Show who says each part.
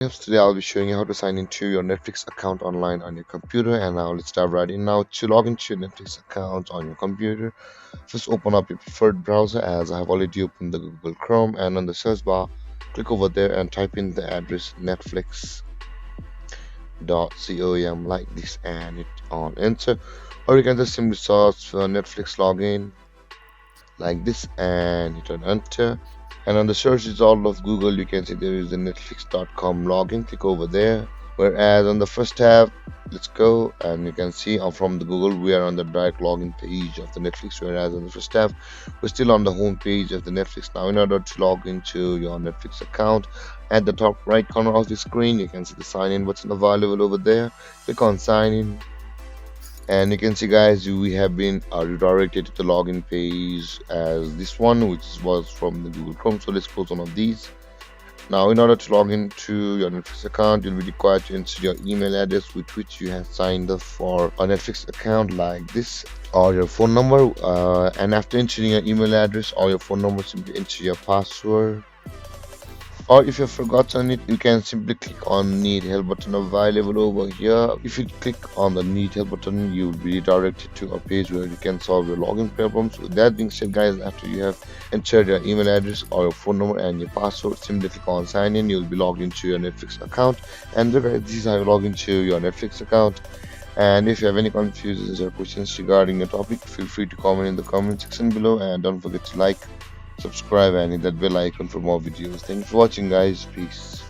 Speaker 1: Yes, today I'll be showing you how to sign into your Netflix account online on your computer. And now let's dive right in. Now, to log into your Netflix account on your computer, first open up your preferred browser, as I have already opened the Google Chrome, and on the search bar click over there and type in the address netflix.com like this and hit on enter. Or you can just simply search for Netflix login like this and hit on enter. And on the search result of Google, you can see there is the netflix.com login. Click over there. Whereas on the first tab, let's go, and you can see from the Google we are on the direct login page of the Netflix. Whereas on the first tab, we're still on the home page of the Netflix. Now, in order to log into your Netflix account, at the top right corner of the screen, you can see the sign in button available over there. Click on sign in, and you can see, guys, we have been redirected to the login page as this one, which was from the Google Chrome. So let's close one of these. Now, in order to log into your Netflix account, you'll be required to enter your email address with which you have signed up for a Netflix account like this, or your phone number. And after entering your email address or your phone number, simply enter your password. Or if you've forgotten it, you can simply click on need help button available over here. If you click on the need help button, you will be redirected to a page where you can solve your login problems. With that being said, guys, after you have entered your email address or your phone number and your password, simply click on sign in. You'll be logged into your Netflix account. And guys, this is how you log into your Netflix account. And if you have any confusions or questions regarding the topic, feel free to comment in the comment section below, and don't forget to like, subscribe, and hit that bell icon for more videos. Thanks for watching, guys. Peace.